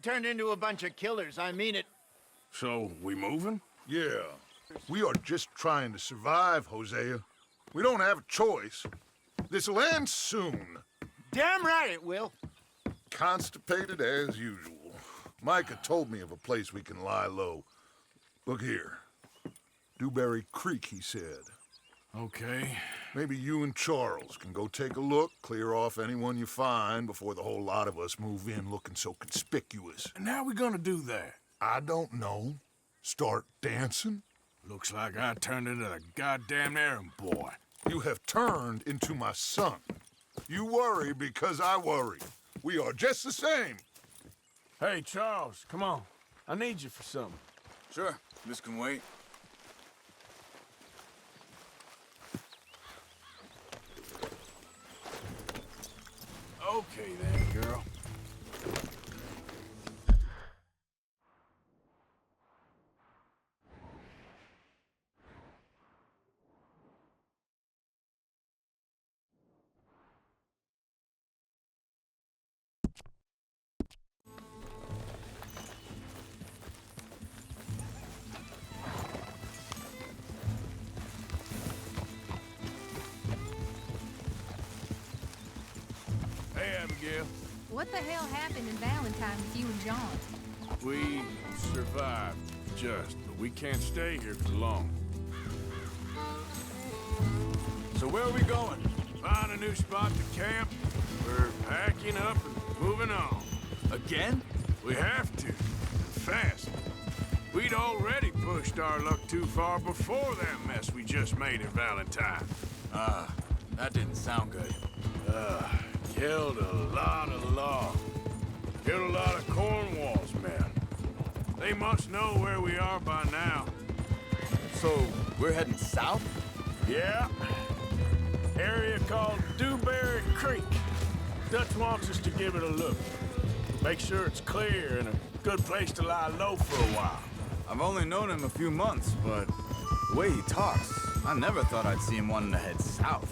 turned into a bunch of killers, I mean it. So, we moving? Yeah. We are just trying to survive, Hosea. We don't have a choice. This'll end soon. Damn right it will. Constipated as usual. Micah told me of a place we can lie low. Look here. Dewberry Creek, he said. Okay. Maybe you and Charles can go take a look, clear off anyone you find before the whole lot of us move in looking so conspicuous. And how we gonna do that? I don't know. Start dancing? Looks like I turned into the goddamn errand boy. You have turned into my son. You worry because I worry. We are just the same. Hey, Charles, come on. I need you for something. Sure, this can wait. Okay then, girl. Hey, Abigail. What the hell happened in Valentine with you and John? We survived, just, but we can't stay here for long. So where are we going? Find a new spot to camp. We're packing up and moving on. Again? We have to, and fast. We'd already pushed our luck too far before that mess we just made in Valentine. That didn't sound good. Killed a lot of law. Killed a lot of Cornwall's men. They must know where we are by now. So, we're heading south? Yeah. Area called Dewberry Creek. Dutch wants us to give it a look. Make sure it's clear and a good place to lie low for a while. I've only known him a few months, but the way he talks, I never thought I'd see him wanting to head south.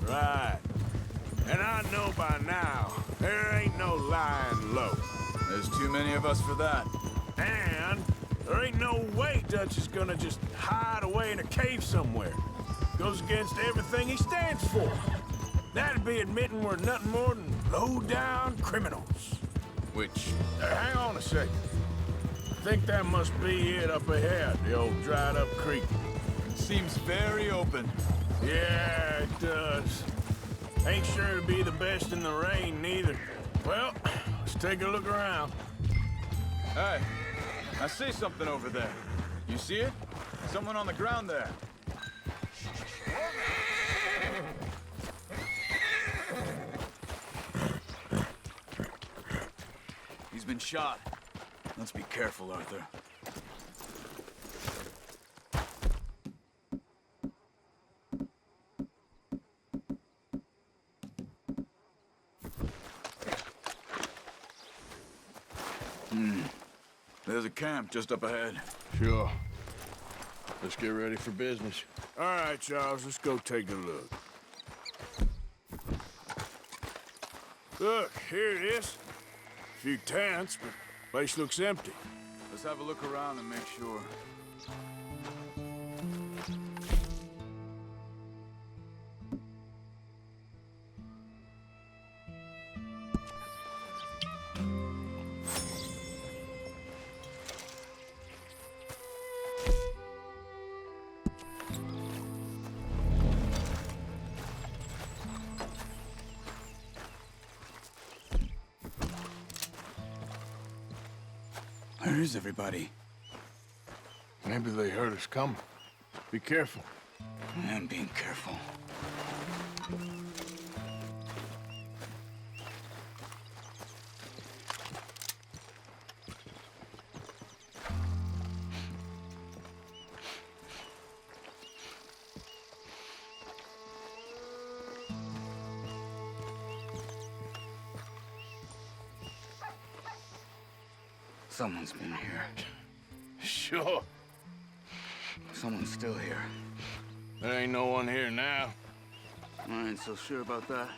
Right. And I know by now, there ain't no lying low. There's too many of us for that. And there ain't no way Dutch is gonna just hide away in a cave somewhere. Goes against everything he stands for. That'd be admitting we're nothing more than low-down criminals. Which, Hang on a second. I think that must be it up ahead, the old dried-up creek. seems very open. Yeah, it does. Ain't sure to be the best in the rain, neither. Well, let's take a look around. Hey, I see something over there. You see it? Someone on the ground there. He's been shot. Let's be careful, Arthur. There's a camp just up ahead. Sure. Let's get ready for business. All right, Charles, let's go take a look. Look, here it is. A few tents, but place looks empty. Let's have a look around and make sure. Where is everybody? Maybe they heard us coming. Be careful. I'm being careful. Someone's been here. Sure. Someone's still here. There ain't no one here now. I ain't so sure about that.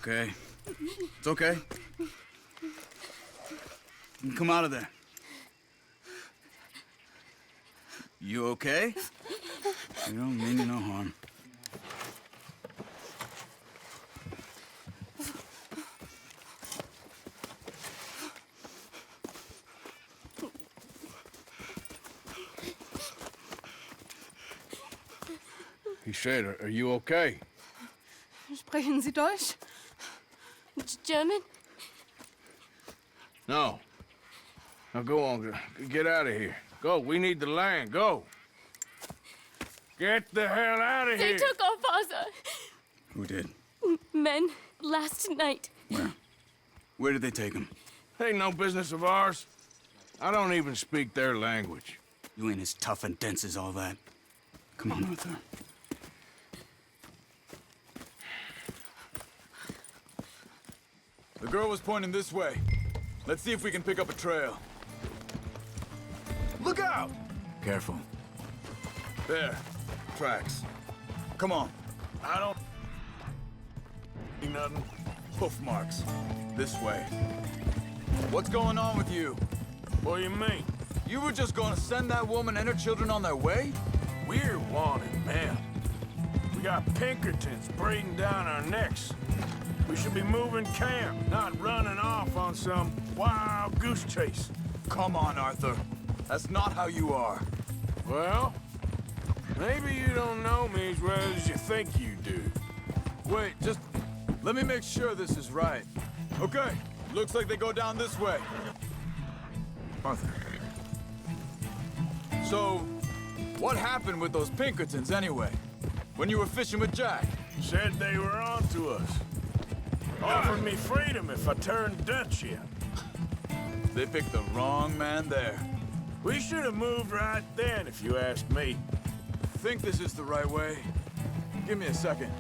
okay. It's okay. Come out of there. You okay? You don't mean you no harm. He said, are you okay? Sprechen Sie Deutsch? German? No. Now go on, get out of here. Go, we need the land, go. Get the hell out of They here. took our father. Who did? Men, last night. Where? Where did they take him? Ain't no business of ours. I don't even speak their language. You ain't as tough and dense as all that. Come on, Arthur. The girl was pointing this way. Let's see if we can pick up a trail. Look out! Careful. There. Tracks. Come on. I don't see nothing. Hoof marks. This way. What's going on with you? What do you mean? You were just gonna send that woman and her children on their way? We're wanted, man. We got Pinkertons breathing down our necks. We should be moving camp, not running off on some wild goose chase. Come on, Arthur. That's not how you are. Well, maybe you don't know me as well as you think you do. Wait, just let me make sure this is right. Okay, looks like they go down this way. Arthur. So, what happened with those Pinkertons anyway? When you were fishing with Jack? Said they were on to us. Offered me freedom if I turned Dutch in. They picked the wrong man there. We should have moved right then, if you asked me. Think this is the right way? Give me a second.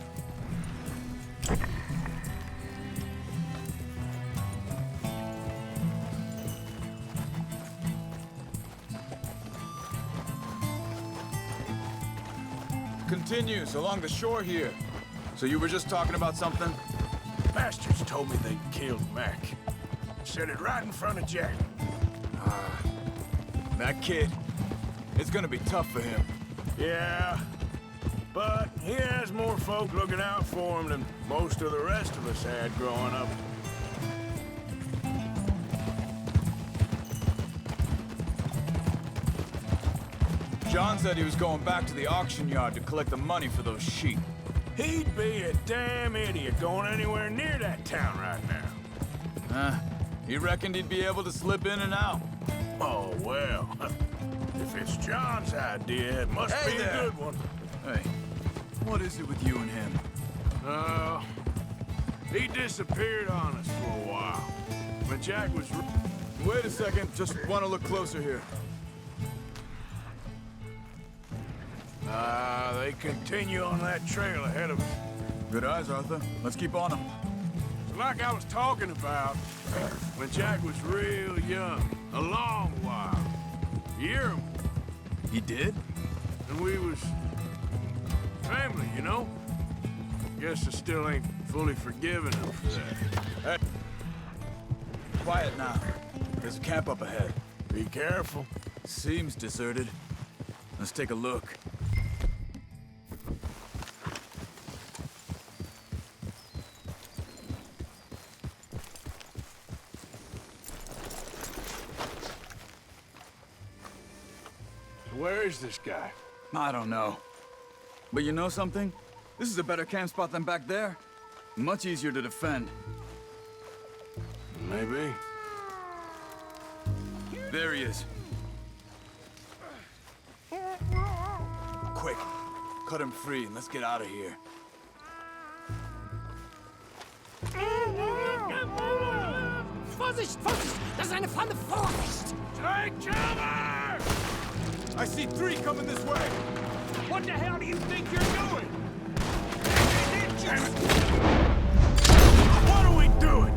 Continues along the shore here. So you were just talking about something? Bastards told me they'd killed Mac. Said it right in front of Jack. That kid, it's gonna be tough for him. Yeah, but he has more folk looking out for him than most of the rest of us had growing up. John said he was going back to the auction yard to collect the money for those sheep. He'd be a damn idiot going anywhere near that town right now. He reckoned he'd be able to slip in and out. Oh, well. If it's John's idea, it must Hey be there. a good one. Hey, what is it with you and him? He disappeared on us for a while. When Jack was... Wait a second, just want to look closer here. They continue on that trail ahead of us. Good eyes, Arthur. Let's keep on them. So like I was talking about, when Jack was real young, a long while. You hear him? He did? And we was family, you know? Guess I still ain't fully forgiven him for that. Hey. Quiet now. There's a camp up ahead. Be careful. Seems deserted. Let's take a look. Where is this guy? I don't know. But you know something? This is a better camp spot than back there. Much easier to defend. Maybe. There he is. Quick, cut him free and let's get out of here. Vorsicht, Vorsicht! Das ist eine Pfanne! Vorsicht! Take cover! I see 3 coming this way. What the hell do you think you're doing? What are we doing?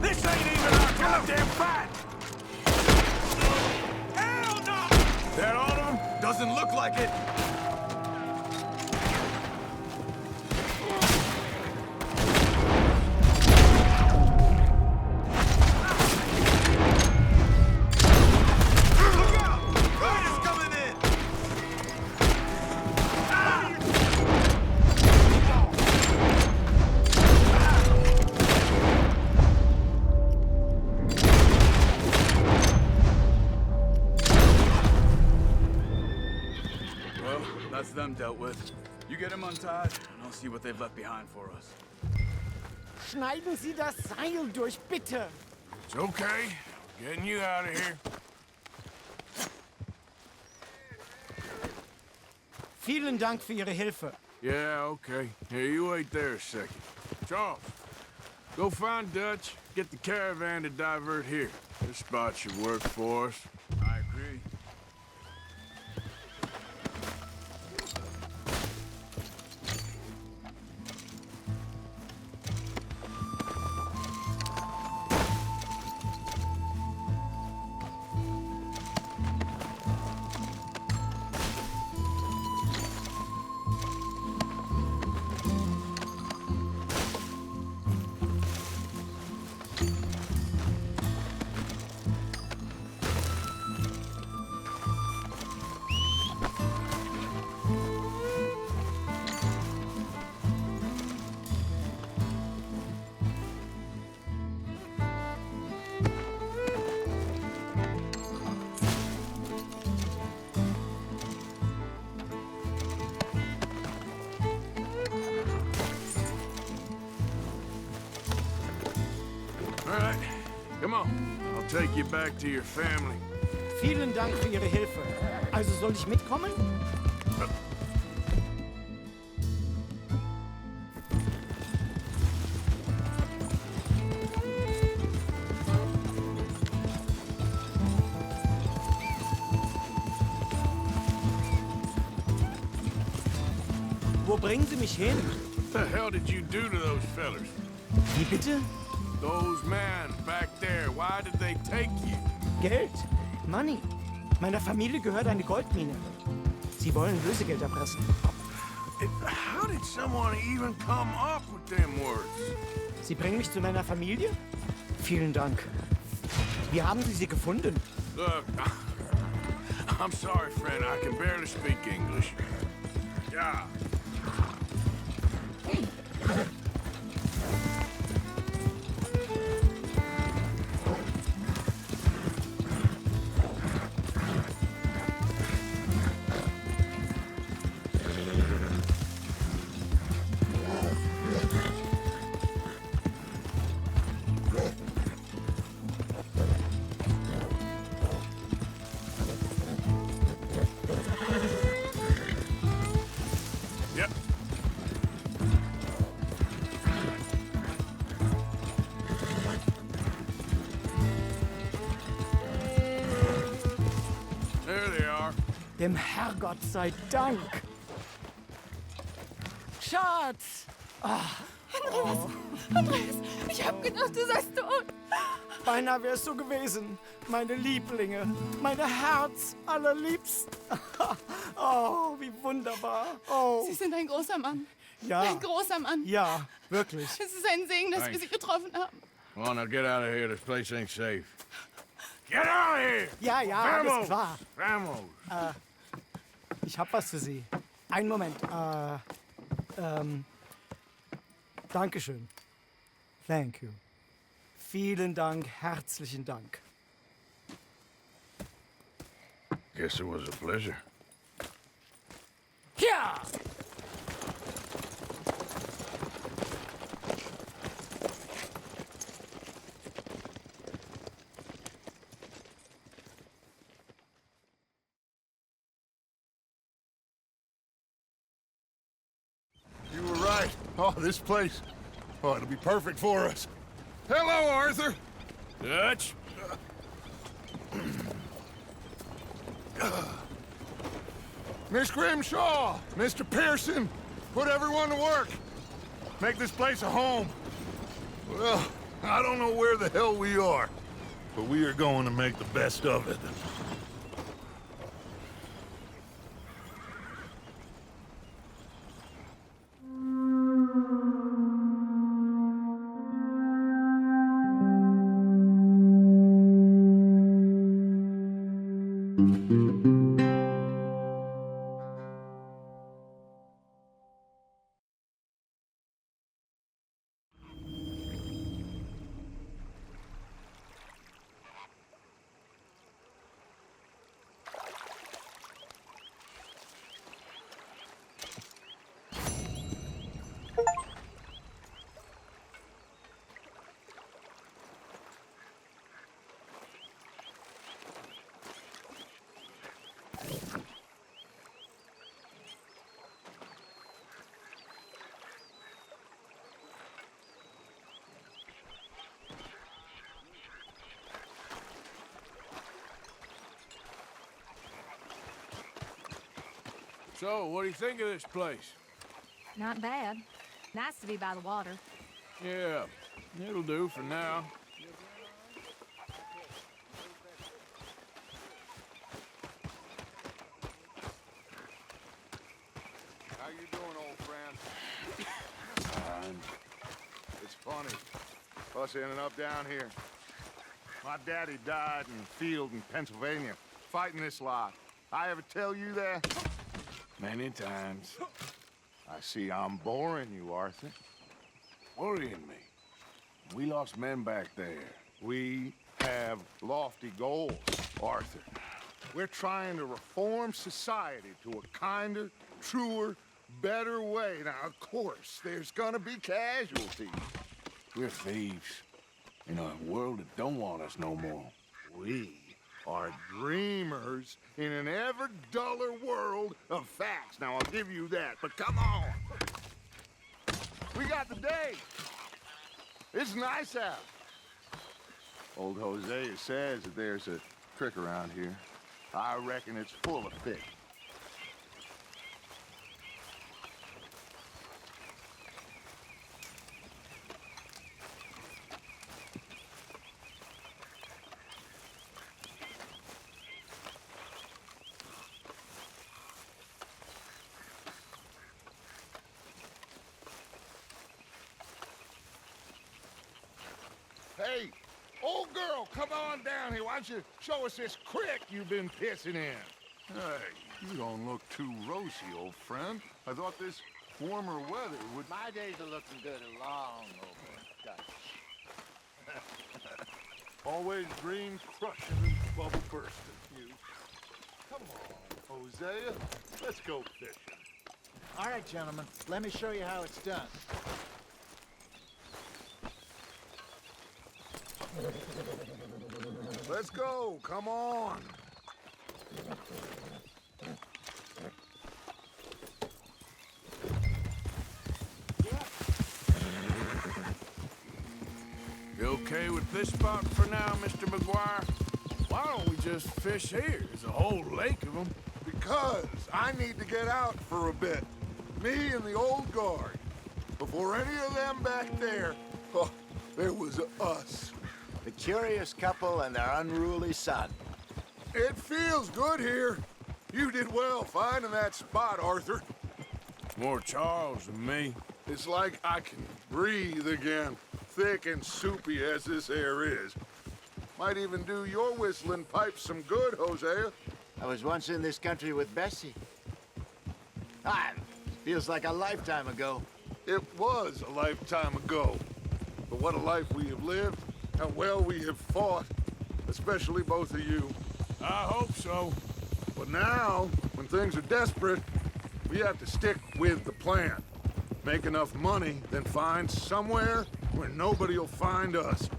This ain't even our goddamn fight! Hell no! That all of them? Doesn't look like it. That's them dealt with. You get them untied, and I'll see what they've left behind for us. Schneiden Sie das Seil durch, bitte. It's okay. Getting you out of here. Vielen Dank für Ihre Hilfe. Yeah, okay. Here, you wait there a second. Charles, go find Dutch. Get the caravan to divert here. This spot should work for us. I agree. All right, come on. I'll take you back to your family. Vielen Dank für Ihre Hilfe. Also soll ich mitkommen? Wo bringen Sie mich hin? What the hell did you do to those fellers? Wie bitte? Those men back there, why did they take you? Geld. Money. Meiner Familie gehört eine Goldmine. Sie wollen Lösegeld erpressen. How did someone even come up with them words? Sie bringen mich zu meiner Familie? Vielen Dank. Wie haben Sie sie gefunden? Look, I'm sorry, friend. I can barely speak English. Yeah. Yep. There they are. Dem Herrgott sei Dank. Schatz! Andreas, ich hab gedacht, du seist tot. Beinahe wär's so gewesen. Meine Lieblinge, meine Herz allerliebsten. Oh, wie wunderbar. Oh, Sie sind ein großer Mann. ja. Ein großer Mann. Ja, wirklich. Es ist ein Segen, dass wir Thanks. Sie getroffen haben. Come on, now get out of here. This place ain't safe. Get out of here! Ja, ja, alles Vamos! klar. Vamos! Ich hab was für Sie. Einen Moment. Dankeschön. Thank you. Vielen Dank, herzlichen Dank. Guess it was a pleasure. Ja! You were right. Oh, this place. Oh, it'll be perfect for us. Hello, Arthur. Dutch? Miss Grimshaw, Mr. Pearson, put everyone to work. Make this place a home. Well, I don't know where the hell we are, but we are going to make the best of it. So, what do you think of this place? Not bad. Nice to be by the water. Yeah, it'll do for now. How you doing, old friend? It's funny, us ending up down here. My daddy died in the field in Pennsylvania, fighting this lot. I ever tell you that? Many times. I see I'm boring you, Arthur. Worrying me. We lost men back there. We have lofty goals, Arthur. We're trying to reform society to a kinder, truer, better way. Now, of course, there's gonna be casualties. We're thieves. In a world that don't want us no more. We are dreamers in an ever duller world of facts. Now, I'll give you that, but come on. We got the day. It's nice out. Old Hosea says that there's a trick around here. I reckon it's full of fish. Hey, old girl, come on down here. Why don't you show us this creek you've been pissing in? Hey, you don't look too rosy, old friend. I thought this warmer weather would... My days are looking good along over Dutch. Always dream crushing and bubble bursting, you. Come on, Hosea. Let's go fishing. All right, gentlemen, let me show you how it's done. Let's go. Come on. You okay with this spot for now, Mr. McGuire? Why don't we just fish here? There's a whole lake of them. Because I need to get out for a bit. Me and the old guard. Before any of them back there, oh, there was us. The curious couple and their unruly son. It feels good here. You did well finding that spot, Arthur. More Charles than me. It's like I can breathe again, thick and soupy as this air is. Might even do your whistling pipes some good, Hosea. I was once in this country with Bessie. Feels like a lifetime ago. It was a lifetime ago. But what a life we have lived, how well we have fought, especially both of you. I hope so. But now, when things are desperate, we have to stick with the plan. Make enough money, then find somewhere where nobody will find us.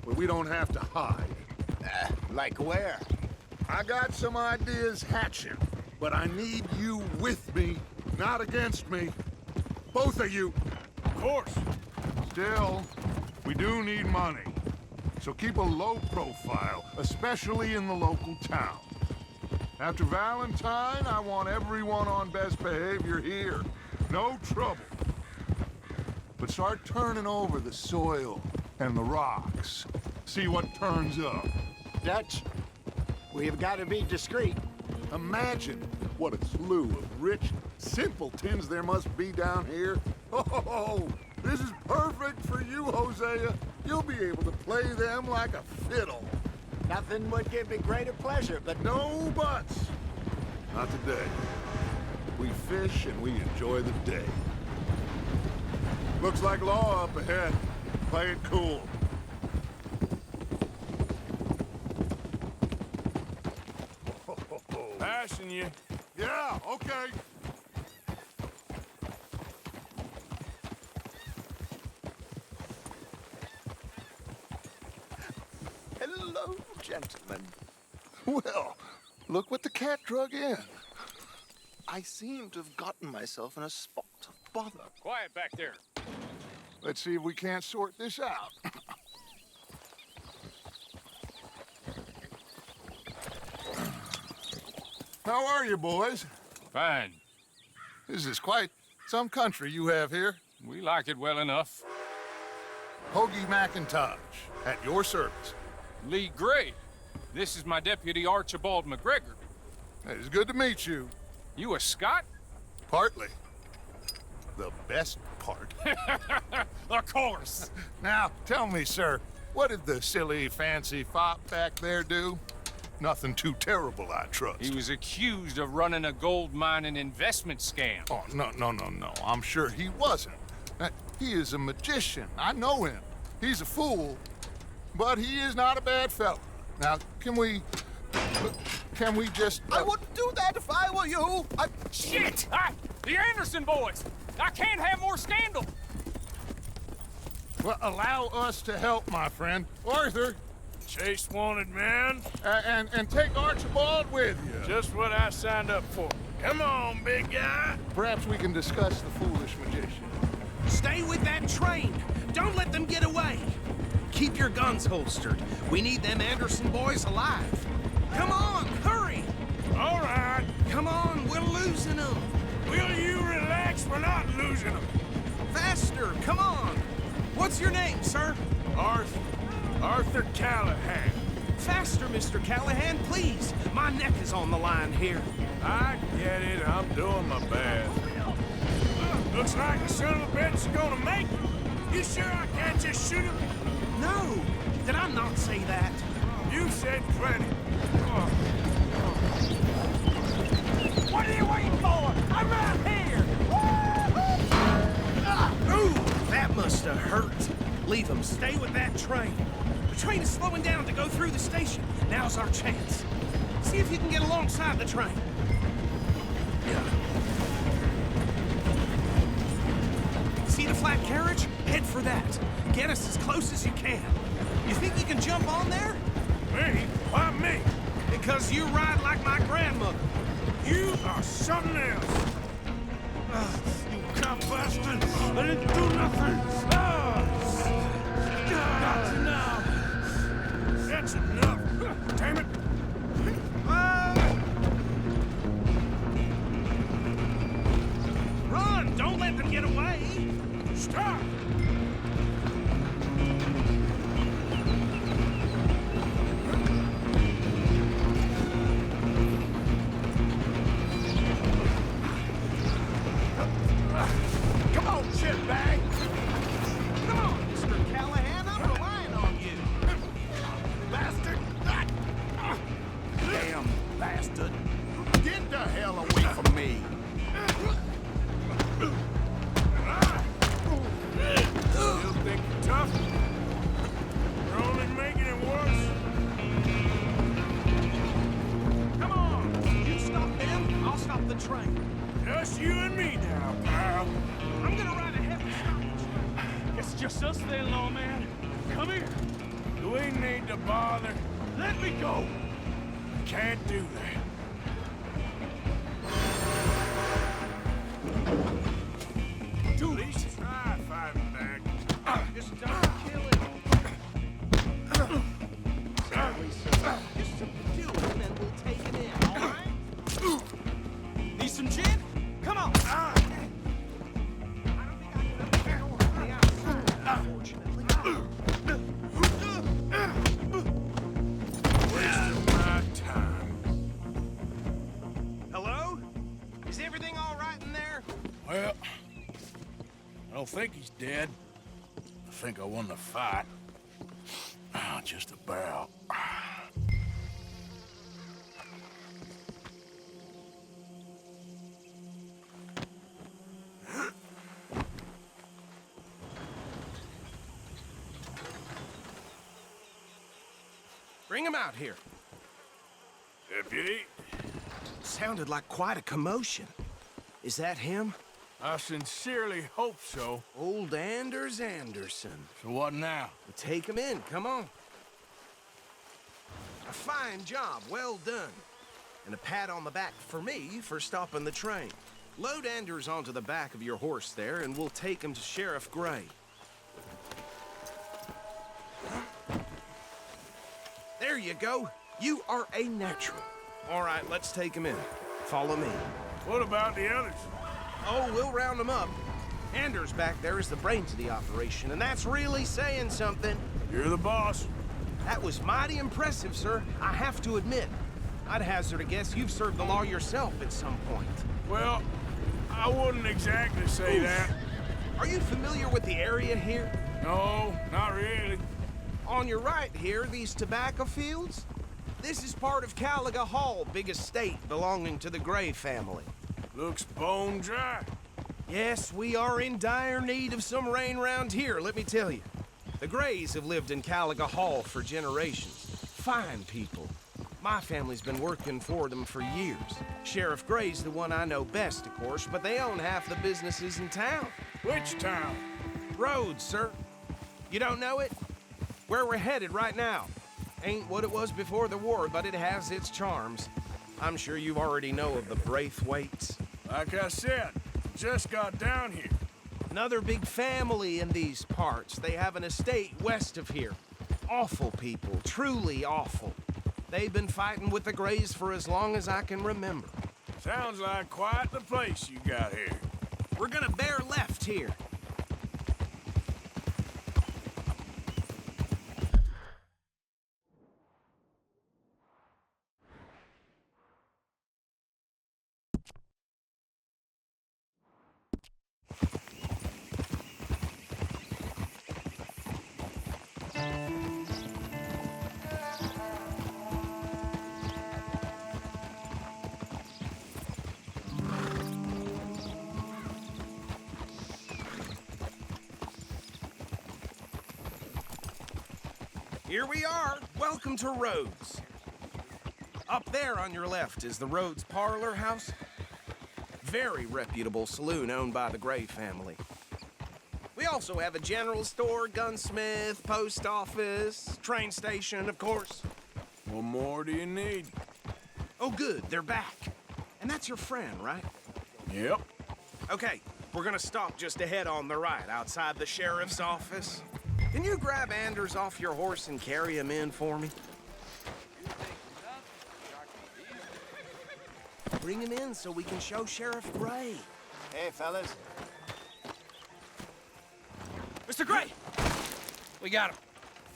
Where we don't have to hide. Like where? I got some ideas hatching, but I need you with me, not against me. Both of you. Of course. Still, we do need money. So keep a low profile, especially in the local town. After Valentine, I want everyone on best behavior here. No trouble. But start turning over the soil and the rocks. See what turns up. Dutch, we've got to be discreet. Imagine what a slew of rich simpletons there must be down here. Oh, this is perfect for you, Hosea. You'll be able to play them like a fiddle. Nothing would give me greater pleasure, but No buts. Not today. We fish and we enjoy the day. Looks like law up ahead. Play it cool. Passing you. Yeah, okay. hello, gentlemen. Well, look what the cat drug in. I seem to have gotten myself in a spot of bother. Quiet back there. Let's see if we can't sort this out. How are you, boys? Fine. This is quite some country you have here. We like it well enough. Hoagie McIntosh, at your service. Lee Gray. This is my deputy Archibald McGregor. It's good to meet you. You a Scot? Partly. The best part. Of course. Now, tell me, sir, what did the silly, fancy fop back there do? Nothing too terrible, I trust. He was accused of running a gold mining investment scam. Oh, no. I'm sure he wasn't. He is a magician. I know him. He's a fool, but he is not a bad fellow. Now, can we just... I wouldn't do that if I were you. Shit! The Anderson boys! I can't have more scandal! Well, allow us to help, my friend. Arthur, Chase wanted man. and take Archibald with you. Just what I signed up for. Come on, big guy. Perhaps we can discuss the foolish magician. Stay with that train. Don't let them get away. Keep your guns holstered. We need them Anderson boys alive. Come on, hurry! All right. Come on, we're losing them. Will you relax? We're not losing them. Faster, come on. What's your name, sir? Arthur Callahan. Faster, Mr. Callahan, please. My neck is on the line here. I get it. I'm doing my best. Looks like the son of a bitch is gonna make it. You sure I can't just shoot him? No, did I not say that? You said plenty. What are you waiting for? I'm right here! Ooh, that must have hurt. Leave them. Stay with that train. The train is slowing down to go through the station. Now's our chance. See if you can get alongside the train. See the flat carriage? Head for that. Get us as close as you can. You think you can jump on there? Me? Why me? Because you ride like my grandmother. You are something else. You cop bastard! I didn't do nothing! That's enough! That's enough! Damn it! Run! Don't let them get away! Stop! Come on, shitbag! Come on, Mr. Callahan, I'm relying on you! Bastard! Damn bastard! Get the hell away from me! Still think you're tough? You're only making it worse. Come on! You stop them, I'll stop the train. Just you and me now, pal. I'm gonna ride ahead and stop the train. It's just us then, lawman. Come here. Do we need to bother? Let me go. Can't do that. At least try fighting back. Just don't kill him. Exactly, sir. Just subdue him and we'll take him in, all right? Need some gin? Come on! I don't think I can understand on the outside, unfortunately. Wasting my time. Hello? Is everything all right in there? Well, I don't think he's dead. I think I won the fight. Just about. Bring him out here. Deputy, Sounded like quite a commotion. Is that him? I sincerely hope so. Old Anders Anderson. So what now? Take him in, come on. A fine job, well done. And a pat on the back for me for stopping the train. Load Anders onto the back of your horse there, and we'll take him to Sheriff Gray. There you go. You are a natural. All right, let's take him in. Follow me. What about the others? Oh, we'll round them up. Anders back there is the brains of the operation, and that's really saying something. You're the boss. That was mighty impressive, sir. I have to admit. I'd hazard a guess you've served the law yourself at some point. Well, I wouldn't exactly say that. Are you familiar with the area here? No, not really. On your right here, these tobacco fields? This is part of Caliga Hall, big estate belonging to the Gray family. Looks bone dry. Yes, we are in dire need of some rain round here, let me tell you. The Grays have lived in Caliga Hall for generations. Fine people. My family's been working for them for years. Sheriff Gray's the one I know best, of course, but they own half the businesses in town. Which town? Rhodes, sir. You don't know it? Where we're headed right now. Ain't what it was before the war, but it has its charms. I'm sure you already know of the Braithwaites. Like I said, just got down here. Another big family in these parts. They have an estate west of here. Awful people, truly awful. They've been fighting with the Grays for as long as I can remember. Sounds like quite the place you got here. We're gonna bear left here. Here we are. Welcome to Rhodes. Up there on your left is the Rhodes Parlor House. Very reputable saloon owned by the Gray family. We also have a general store, gunsmith, post office, train station, of course. What more do you need? Oh, good. They're back. And that's your friend, right? Yep. Okay, we're gonna stop just ahead on the right, outside the sheriff's office. Can you grab Anders off your horse and carry him in for me? Bring him in so we can show Sheriff Gray. Hey, fellas. Mr. Gray! We got him.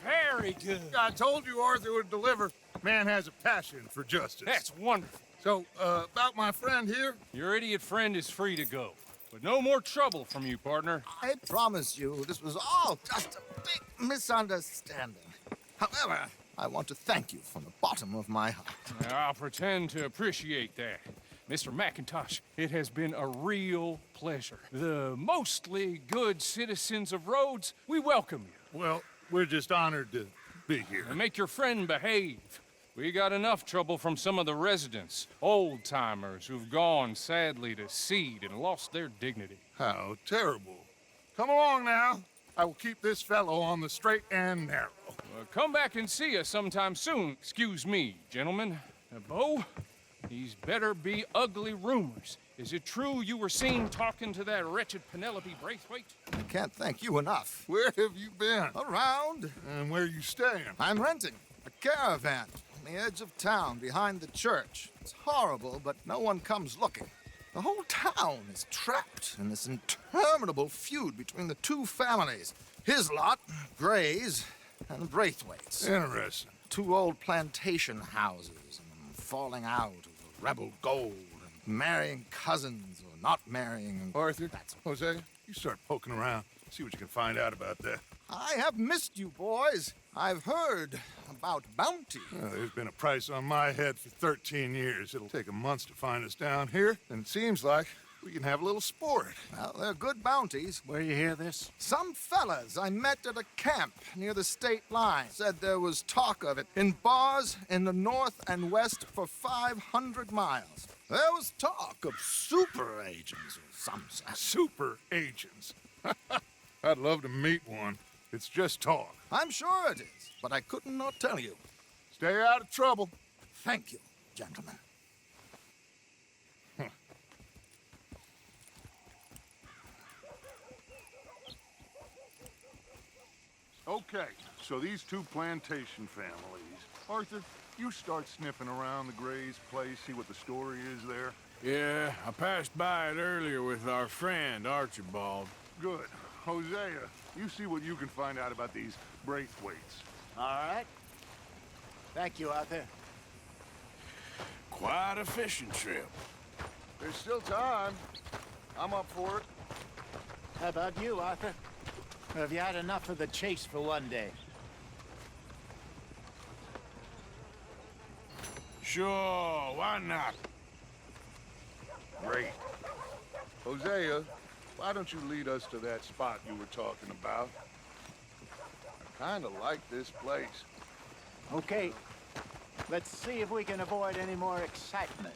Very good. I told you Arthur would deliver. Man has a passion for justice. That's wonderful. So, about my friend here? Your idiot friend is free to go. But no more trouble from you, partner. I promise you, this was all just a big misunderstanding. However, I want to thank you from the bottom of my heart. I'll pretend to appreciate that. Mr. McIntosh, it has been a real pleasure. The mostly good citizens of Rhodes, we welcome you. Well, we're just honored to be here. And make your friend behave. We got enough trouble from some of the residents, old-timers who've gone, sadly, to seed and lost their dignity. How terrible. Come along now. I will keep this fellow on the straight and narrow. Come back and see us sometime soon. Excuse me, gentlemen. Bo, these better be ugly rumors. Is it true you were seen talking to that wretched Penelope Braithwaite? I can't thank you enough. Where have you been? Around. And where are you staying? I'm renting a caravan on the edge of town behind the church. It's horrible, but no one comes looking. The whole town is trapped in this interminable feud between the two families. His lot, Gray's, and the Braithwaites. Interesting. Two old plantation houses, and falling out over rebel gold, and marrying cousins or not marrying. And Arthur, Jose, you start poking around. See what you can find out about that. I have missed you, boys. I've heard about bounty. Well, there's been a price on my head for 13 years. It'll take a month to find us down here, and it seems like we can have a little sport. Well, they're good bounties. Where you hear this? Some fellas I met at a camp near the state line said there was talk of it in bars in the north and west for 500 miles. There was talk of super agents or some such. Super agents. I'd love to meet one. It's just talk. I'm sure it is, but I couldn't not tell you. Stay out of trouble. Thank you, gentlemen. Okay, so these two plantation families. Arthur, you start sniffing around the Gray's place, see what the story is there. Yeah, I passed by it earlier with our friend, Archibald. Good. Hosea, you see what you can find out about these Braithwaites. All right. Thank you, Arthur. Quite a fishing trip. There's still time. I'm up for it. How about you, Arthur? Or have you had enough of the chase for one day? Sure, why not? Great. Hosea, why don't you lead us to that spot you were talking about? I kind of like this place. Okay. Let's see if we can avoid any more excitement.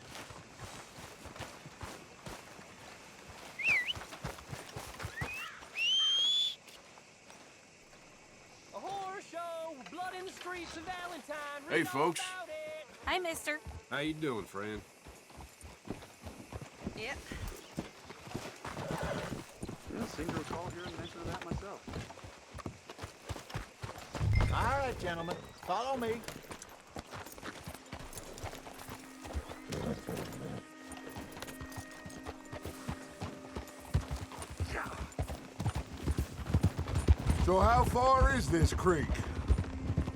A horror show, blood in the streets of Valentine. Hey, Read all folks. about it. Hey, mister. How you doing, friend? Yep. I seem to recall hearing mention of that myself. All right, gentlemen. Follow me. So how far is this creek?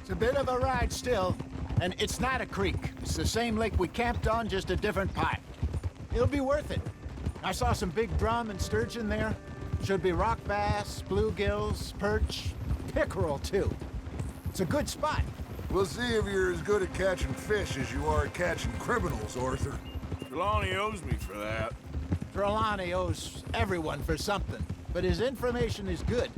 It's a bit of a ride still, and it's not a creek. It's the same lake we camped on, just a different pipe. It'll be worth it. I saw some big drum and sturgeon there. Should be rock bass, bluegills, perch, pickerel too. It's a good spot. We'll see if you're as good at catching fish as you are at catching criminals, Arthur. Trelawney owes me for that. Trelawney owes everyone for something, but his information is good.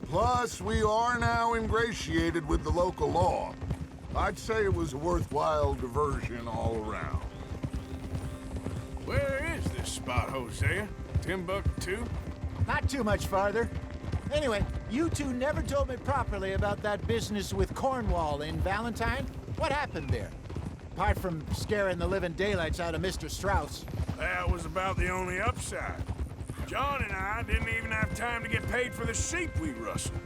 Plus, we are now ingratiated with the local law. I'd say it was a worthwhile diversion all around. Where is this spot, Hosea? Timbuktu? Not too much farther. Anyway, you two never told me properly about that business with Cornwall in Valentine. What happened there? Apart from scaring the living daylights out of Mr. Strauss. That was about the only upside. John and I didn't even have time to get paid for the sheep we rustled.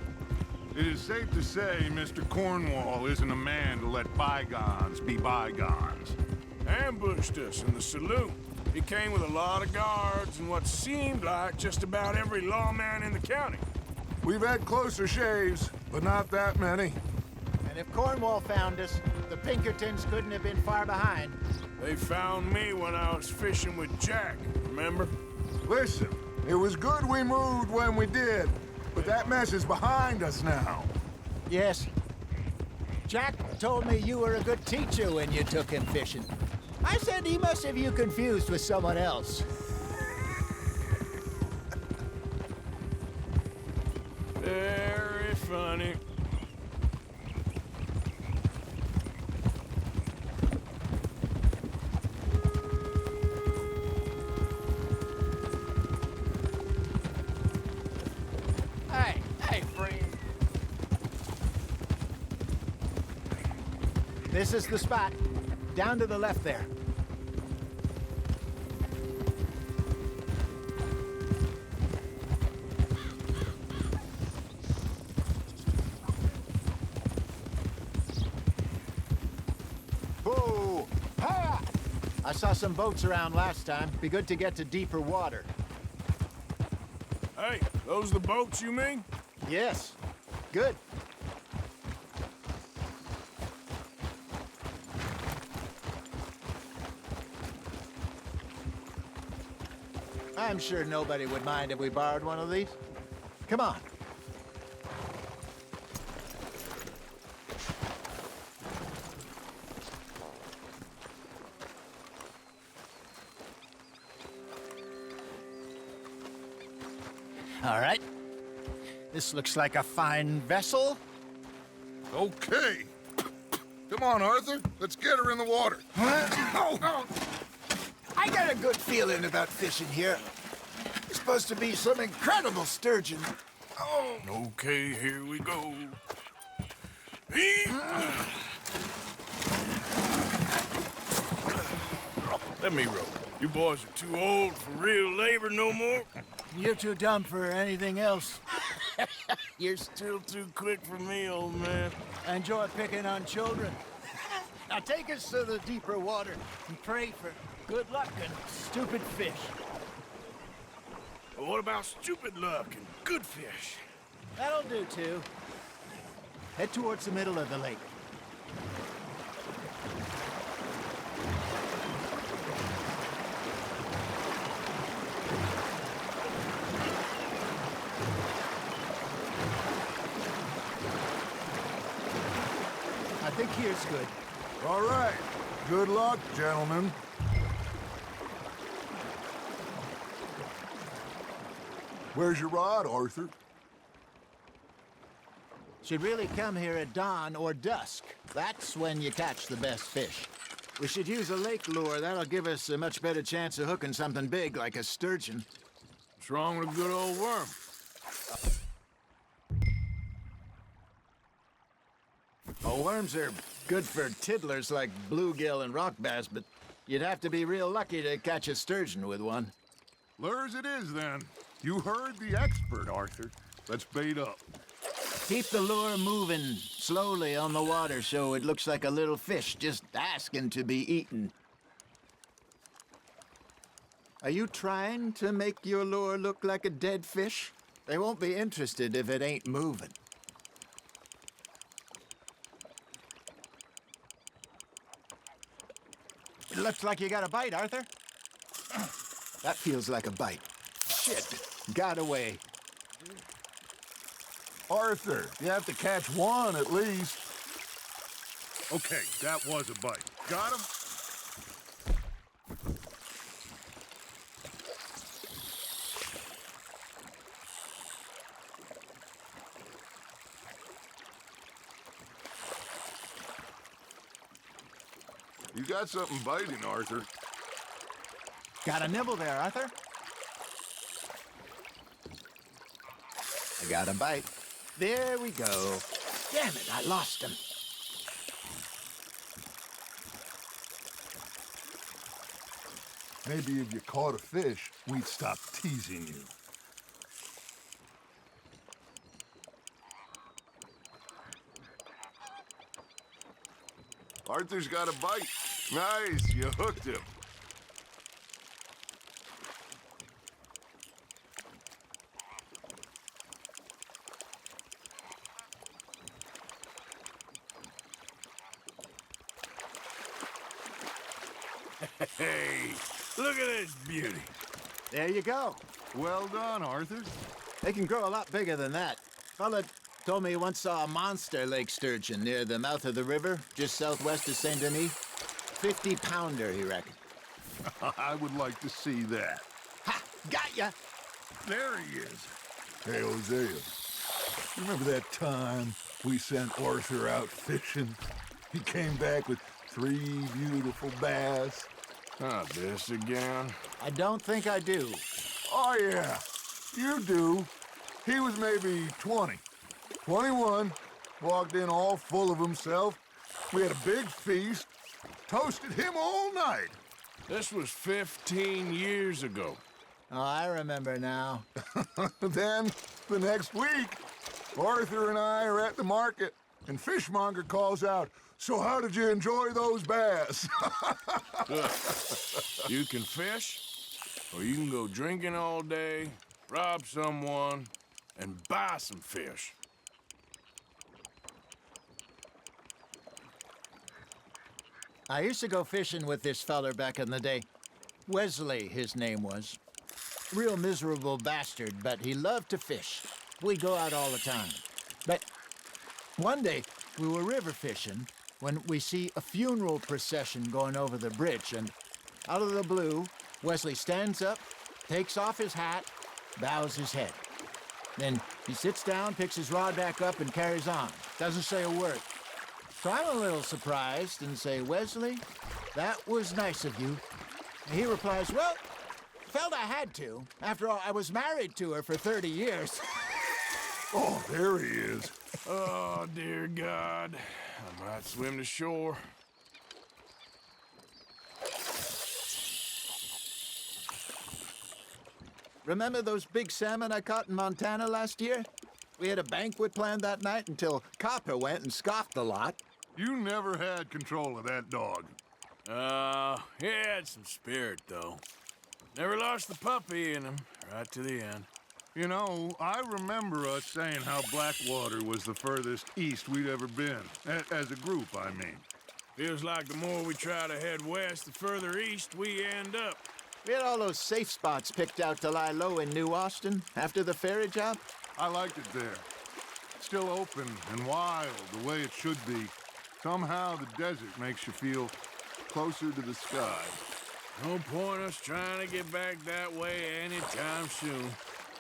It is safe to say Mr. Cornwall isn't a man to let bygones be bygones. Ambushed us in the saloon. He came with a lot of guards and what seemed like just about every lawman in the county. We've had closer shaves, but not that many. And if Cornwall found us, the Pinkertons couldn't have been far behind. They found me when I was fishing with Jack, remember? Listen, it was good we moved when we did, but that mess is behind us now. Yes. Jack told me you were a good teacher when you took him fishing. I said he must have you confused with someone else. Very funny. Hey, friend. This is the spot. Down to the left there. Whoa! Ha! I saw some boats around last time. Be good to get to deeper water. Hey, those the boats you mean? Yes. Good. I'm sure nobody would mind if we borrowed one of these. Come on. All right. This looks like a fine vessel. Okay. Come on, Arthur. Let's get her in the water. Oh. I got a good feeling about fishing here. It's supposed to be some incredible sturgeon. Oh. Okay, here we go. Let me row. You boys are too old for real labor no more. You're too dumb for anything else. You're still too quick for me, old man. I enjoy picking on children. Now take us to the deeper water and pray for Good luck and stupid fish. But what about stupid luck and good fish? That'll do, too. Head towards the middle of the lake. I think here's good. All right. Good luck, gentlemen. Where's your rod, Arthur? Should really come here at dawn or dusk. That's when you catch the best fish. We should use a lake lure. That'll give us a much better chance of hooking something big like a sturgeon. What's wrong with a good old worm? Oh, worms are good for tiddlers like bluegill and rock bass, but you'd have to be real lucky to catch a sturgeon with one. Lures it is, then. You heard the expert, Arthur. Let's bait up. Keep the lure moving slowly on the water so it looks like a little fish just asking to be eaten. Are you trying to make your lure look like a dead fish? They won't be interested if it ain't moving. It looks like you got a bite, Arthur. That feels like a bite. Shit, got away. Arthur, you have to catch one at least. Okay, that was a bite. Got him? You got something biting, Arthur. Got a nibble there, Arthur. I got a bite. There we go. Damn it, I lost him. Maybe if you caught a fish, we'd stop teasing you. Arthur's got a bite. Nice, you hooked him. Hey, look at this beauty. There you go. Well done, Arthur. They can grow a lot bigger than that. Fella told me he once saw a monster lake sturgeon near the mouth of the river, just southwest of Saint Denis. 50-pounder, he reckoned. I would like to see that. Ha! Got ya! There he is. Hey, Hosea. Remember that time we sent Arthur out fishing? He came back with 3 beautiful bass. Not this again. I don't think I do. Oh, yeah. You do. He was maybe 20. 21. Walked in all full of himself. We had a big feast. Toasted him all night. This was 15 years ago. Oh, I remember now. Then, the next week, Arthur and I are at the market, and Fishmonger calls out, "So how did you enjoy those bass?" Look, you can fish, or you can go drinking all day, rob someone, and buy some fish. I used to go fishing with this feller back in the day. Wesley, his name was. Real miserable bastard, but he loved to fish. We'd go out all the time. But one day, we were river fishing when we see a funeral procession going over the bridge, and out of the blue, Wesley stands up, takes off his hat, bows his head. Then he sits down, picks his rod back up, and carries on. Doesn't say a word. So I'm a little surprised and say, "Wesley, that was nice of you." And he replies, "Well, felt I had to. After all, I was married to her for 30 years. Oh, there he is. Oh, dear God. I might swim to shore. Remember those big salmon I caught in Montana last year? We had a banquet planned that night until Copper went and scoffed the lot. You never had control of that dog. He had some spirit, though. Never lost the puppy in him, right to the end. You know, I remember us saying how Blackwater was the furthest east we'd ever been. As a group, I mean. Feels like the more we try to head west, the further east we end up. We had all those safe spots picked out to lie low in New Austin after the ferry job. I liked it there. Still open and wild, the way it should be. Somehow the desert makes you feel closer to the sky. No point us trying to get back that way anytime soon.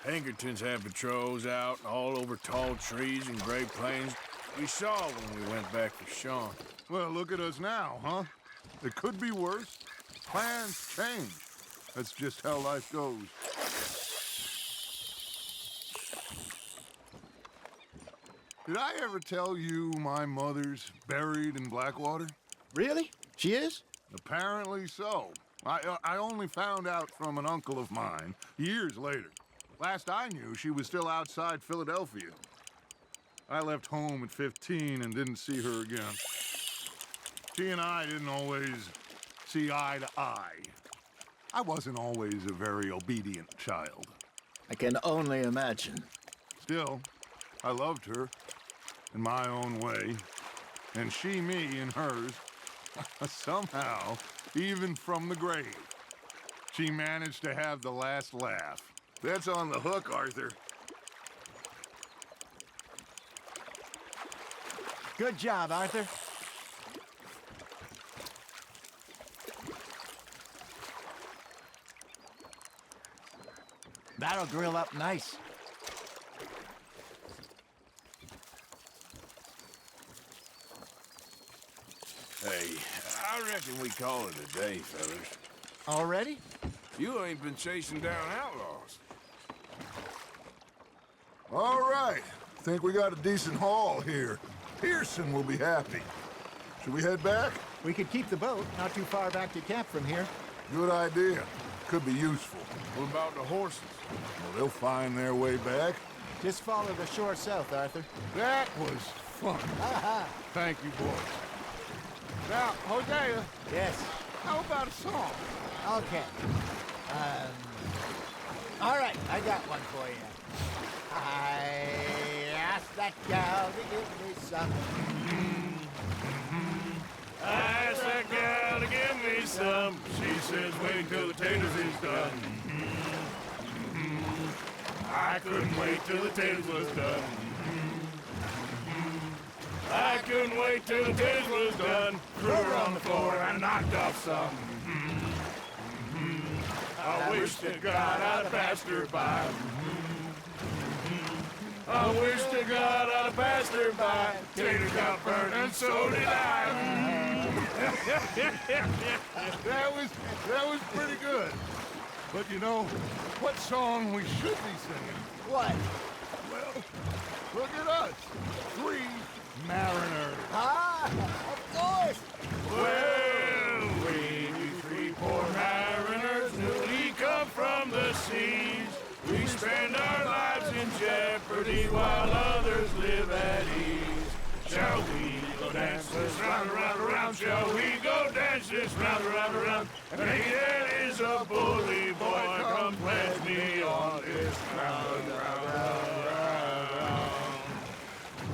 Pinkertons had patrols out all over tall trees and Great Plains. We saw when we went back for Sean. Well, look at us now, huh? It could be worse. Plans change. That's just how life goes. Did I ever tell you my mother's buried in Blackwater? Really? She is? Apparently so. I only found out from an uncle of mine years later. Last I knew, she was still outside Philadelphia. I left home at 15 and didn't see her again. She and I didn't always see eye to eye. I wasn't always a very obedient child. I can only imagine. Still, I loved her in my own way, and she me in hers. Somehow, even from the grave, she managed to have the last laugh. That's on the hook, Arthur. Good job, Arthur. That'll grill up nice. Hey, I reckon we call it a day, fellas. Already? You ain't been chasing down outlaws. All right. Think we got a decent haul here. Pearson will be happy. Should we head back? We could keep the boat not too far back to camp from here. Good idea. Could be useful. What about the horses? Well, they'll find their way back. Just follow the shore south, Arthur. That was fun. Thank you, boys. Now, Hosea, Yes. how about a song? Okay. All right, I got one for you. I asked that gal to give me some. I asked that gal to give me some. She says wait till the taters is done. I couldn't wait till the taters was done. I couldn't wait till the taters was done. Threw her on the floor and knocked off some. I wish to God I'd passed her by. I wish to God I'd passed her by. Tater got burned and so did I. That was pretty good. But you know, what song we should be singing? What? Well, look at us. 3 mariners. Ah, of course. Well, we 3 poor mariners newly come from the seas. We spend our lives in jeopardy while others live at ease. Shall we go dance this round, around, around? Shall we go dance this round, around, around? And there is a bully boy, come pledge me on this round, round, round, round.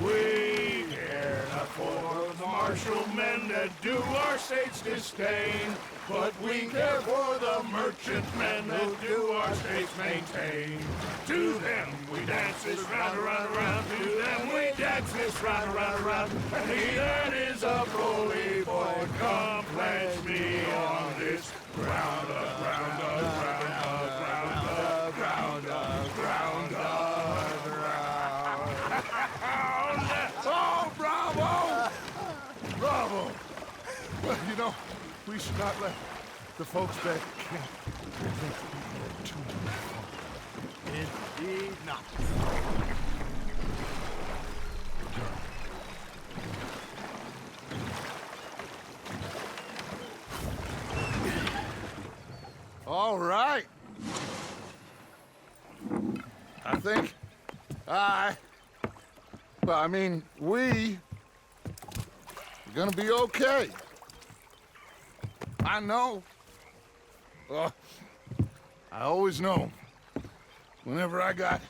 We care not for the martial men that do our state's disdain, but we care for the merchant men that do our states maintain. To them we dance this round, around, around. To them we dance this round, around, around. And he that is a bully boy, come pledge me on this ground up, ground up, ground up, ground up, ground up, ground up, ground. Oh, bravo! Bravo! Well, you know, we should not let the folks back at camp too much fun. Indeed not. All right. I think we are gonna be okay. I know Oh, I always know, whenever I got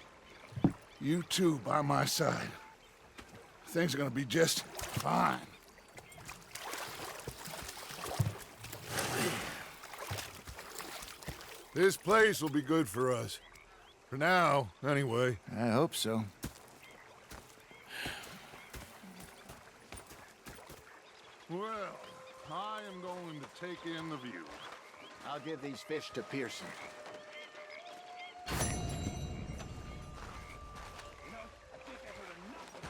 you two by my side, things are gonna be just fine. This place will be good for us. For now, anyway. I hope so. Well, I am going to take in the view. I'll give these fish to Pearson.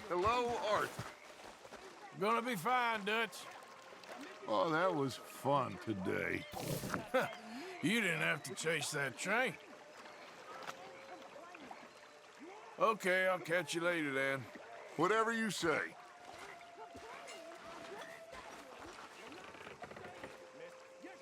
Hello, Arthur. Gonna be fine, Dutch. Oh, that was fun today. You didn't have to chase that train. Okay, I'll catch you later, then. Whatever you say.